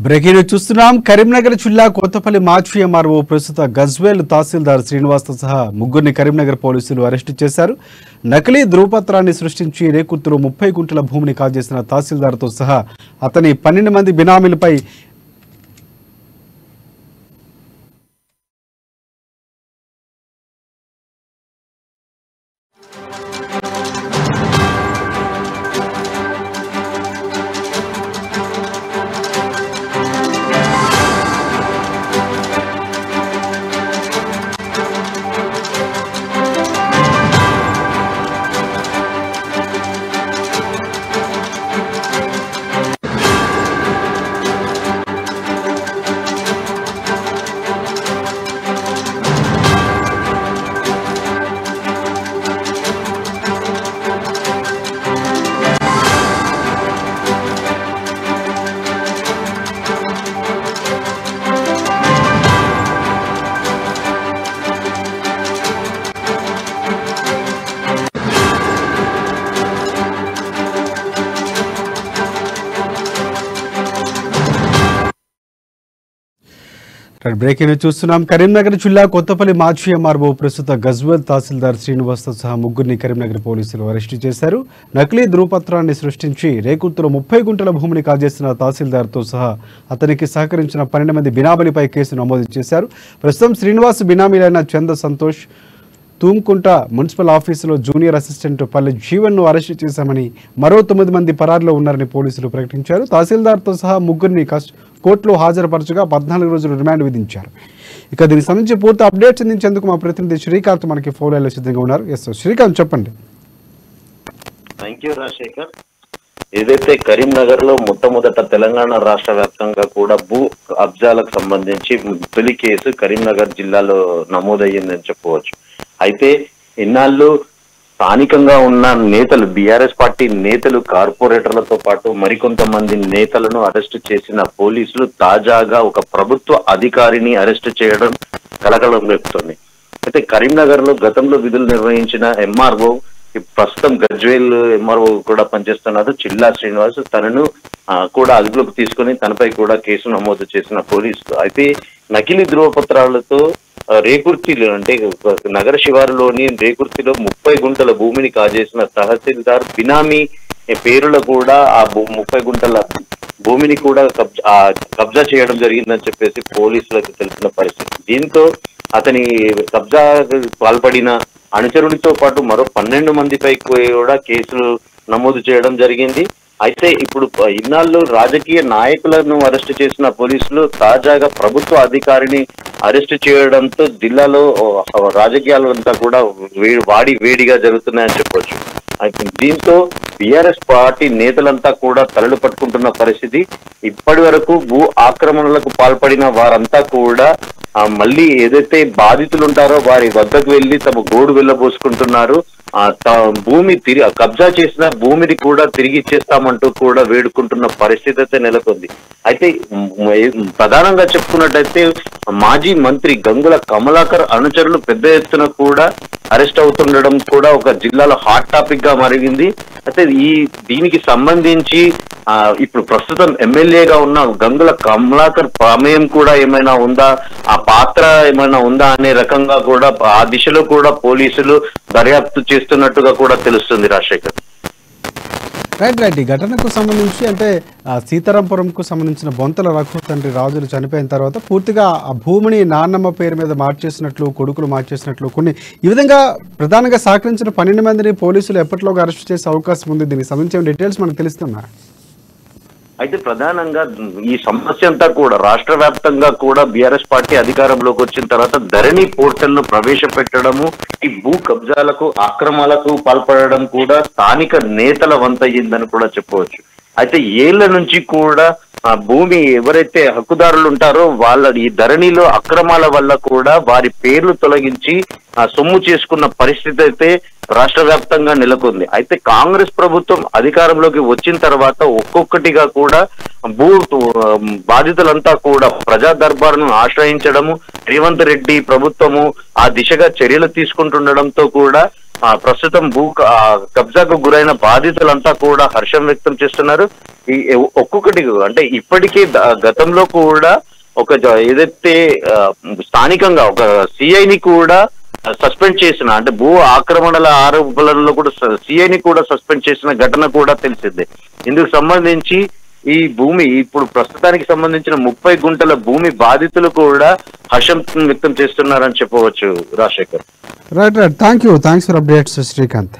Breaking news చూస్తున్నాం. కరీంనగర్ జిల్లా కొత్తపల్లి మాజీ ఎంఆర్ఓ ప్రస్తుత గజ్వేల్ తహసీల్దార్ శ్రీనివాస్తో సహా ముగ్గురిని కరీంనగర్ పోలీసులు అరెస్టు చేశారు. నకిలీ ధృవపత్రాన్ని సృష్టించి రేకుర్తిలో 30 గుంటల భూమిని కాజేసిన తహసీల్దార్తో సహా అతని 12 మంది బినామీలపై బ్రేకింగ్ న్యూస్ చూస్తున్నాం. కరీంనగర్ జిల్లా కొత్తపల్లి మాజీ ఎంఆర్ఓ ప్రస్తుత గజ్వేల్ తహసీల్దార్ శ్రీనివాస్తో సహా ముగ్గురిని కరీంనగర్ పోలీసులు అరెస్టు చేశారు. నకిలీ ధృవపత్రాన్ని సృష్టించి రేకుర్తిలో 30 గుంటల భూమిని కాజేసిన తహసీల్దార్తో సహా అతనికి సహకరించిన 12 మంది బినామీలపై కేసు నమోదు చేశారు. ప్రస్తుతం శ్రీనివాస్ బినామీలైన చంద సంతోష్, తూమ్కుంట మున్సిపల్ ఆఫీసులో జూనియర్ అసిస్టెంట్ పల్లె జీవన్ను అరెస్టు చేశామని, మరో 9 మంది పరారులో ఉన్నారని పోలీసులు ప్రకటించారు. తహసీల్దార్తో సహా ముగ్గురిని కోర్టులో హాజరుపరచగా 14 రోజులు రిమాండ్ విధించారు. ఇక దీనికి సంబంధించి పూర్తి అప్డేట్స్ అందించేందుకు మా ప్రతినిధి శ్రీకాంత్ మనకి ఫోన్ లైన్లో సిద్ధంగా ఉన్నారు. ఎస్ శ్రీకాంత్, చెప్పండి. Thank you Rajasekhar. ఏదైతే కరీంనగర్ లో మొట్టమొదట తెలంగాణ రాష్ట్ర వ్యాప్తంగా కూడా భూ కబ్జాలకు సంబంధించి తొలి కేసు కరీంనగర్ జిల్లాలో నమోదయ్యిందని చెప్పవచ్చు. అయితే ఇన్నాళ్ళు స్థానికంగా ఉన్న నేతలు, బీఆర్ఎస్ పార్టీ నేతలు, కార్పొరేటర్లతో పాటు మరికొంతమంది నేతలను అరెస్టు చేసిన పోలీసులు తాజాగా ఒక ప్రభుత్వ అధికారిని అరెస్టు చేయడం కలకలం రేపుతోంది. అయితే కరీంనగర్ లో గతంలో విధులు నిర్వహించిన ఎంఆర్ఓ, ప్రస్తుతం గజ్వేల్ ఎంఆర్ఓ కూడా పనిచేస్తున్నారు చిల్లా శ్రీనివాస్, తనను కూడా అదుపులోకి తీసుకుని తనపై కూడా కేసు నమోదు చేసిన పోలీసులు. అయితే నకిలీ ధృవపత్రాలతో రేకుర్తిలో అంటే నగర శివారులోని రేకుర్తిలో 30 గుంటల భూమిని కాజేసిన తహసీల్దార్ బినామీ పేరులో కూడా ఆ 30 గుంటల భూమిని కూడా కబ్జా చేయడం జరిగిందని చెప్పేసి పోలీసులకు తెలిసిన పరిస్థితి. దీంతో అతని కబ్జా పాల్పడిన అనుచరునితో పాటు మరో 12 మందిపై కూడా కేసులు నమోదు చేయడం జరిగింది. అయితే ఇప్పుడు ఇన్నాళ్ళు రాజకీయ నాయకులను అరెస్టు చేసిన పోలీసులు తాజాగా ప్రభుత్వ అధికారిని అరెస్టు చేయడంతో జిల్లాలో రాజకీయాలంతా కూడా వేడిగా జరుగుతున్నాయని చెప్పొచ్చు. అయితే దీంతో బీఆర్ఎస్ పార్టీ నేతలంతా కూడా తలలు పట్టుకుంటున్న పరిస్థితి. ఇప్పటి వరకు భూ ఆక్రమణలకు పాల్పడిన వారంతా కూడా మళ్ళీ ఏదైతే బాధితులు ఉంటారో వారి వద్దకు వెళ్లి తమ గోడు వెళ్ళబోసుకుంటున్నారు. భూమి కబ్జా చేసిన భూమిని కూడా తిరిగి ఇచ్చేస్తామంటూ కూడా వేడుకుంటున్న పరిస్థితి అయితే నెలకొంది. అయితే ప్రధానంగా చెప్పుకున్నట్టయితే మాజీ మంత్రి గంగుల కమలాకర్ అనుచరులు పెద్ద ఎత్తున కూడా అరెస్ట్ అవుతుండడం కూడా ఒక జిల్లాలో హాట్ టాపిక్ గా మారింది. అయితే దీనికి సంబంధించి ఇప్పుడు ప్రస్తుతం ఎమ్మెల్యేగా ఉన్న గంగుల కమలాకర్ ప్రమేయం కూడా ఏమైనా ఉందా, ఆ పాత్ర ఏమైనా ఉందా అనే రకంగా కూడా ఆ దిశలో కూడా పోలీసులు దర్యాప్తు చేస్తున్నట్టుగా కూడా తెలుస్తుంది. రాజశేఖర్, రైట్. ఈ ఘటనకు సంబంధించి అంటే సీతారాంపురంకు సంబంధించిన బొంతల రఘు తండ్రి రాజులు చనిపోయిన తర్వాత పూర్తిగా ఆ భూమిని నాన్నమ్మ పేరు మీద మార్చేసినట్లు, కొడుకులు మార్చేసినట్లు కొన్ని ఈ విధంగా ప్రధానంగా సహకరించిన 12 మందిని పోలీసులు ఎప్పటిలోగా అరెస్ట్ చేసే అవకాశం ఉంది. దీనికి సంబంధించిన డీటెయిల్స్ మనకు తెలుస్తున్నాయి. అయితే ప్రధానంగా ఈ సమస్య అంతా కూడా రాష్ట్ర వ్యాప్తంగా కూడా బీఆర్ఎస్ పార్టీ అధికారంలోకి వచ్చిన తర్వాత ధరణి పోర్టల్ ను ప్రవేశపెట్టడము, ఈ భూ కబ్జాలకు ఆక్రమణలకు పాల్పడడం కూడా స్థానిక నేతల వంతయ్యిందని కూడా చెప్పవచ్చు. అయితే ఏళ్ల నుంచి కూడా భూమి ఎవరైతే హక్కుదారులు ఉంటారో వాళ్ళ ఈ ధరణిలో అక్రమాల వల్ల కూడా వారి పేర్లు తొలగించి సొమ్ము చేసుకున్న పరిస్థితి అయితే రాష్ట్ర వ్యాప్తంగా నెలకొంది. అయితే కాంగ్రెస్ ప్రభుత్వం అధికారంలోకి వచ్చిన తర్వాత ఒక్కొక్కటిగా కూడా భూ బాధితులంతా కూడా ప్రజా దర్బార్ను ఆశ్రయించడము, రేవంత్ రెడ్డి ప్రభుత్వము ఆ దిశగా చర్యలు తీసుకుంటుండడంతో కూడా ప్రస్తుతం కబ్జాకు గురైన బాధితులంతా కూడా హర్షం వ్యక్తం చేస్తున్నారు. ఈ ఒక్కొక్కటి అంటే ఇప్పటికీ గతంలో కూడా ఏదైతే స్థానికంగా ఒక సిఐని కూడా సస్పెండ్ చేసిన, అంటే భూ ఆక్రమణల ఆరోపణలలో కూడా సిఐని కూడా సస్పెండ్ చేసిన ఘటన కూడా తెలిసిందే. ఇందుకు సంబంధించి ఈ భూమి ఇప్పుడు ప్రస్తుతానికి సంబంధించిన 30 గుంటల భూమి బాధితులు కూడా హర్షం వ్యక్తం చేస్తున్నారని చెప్పవచ్చు Rajasekhar. Right thanks for updates Srikanth.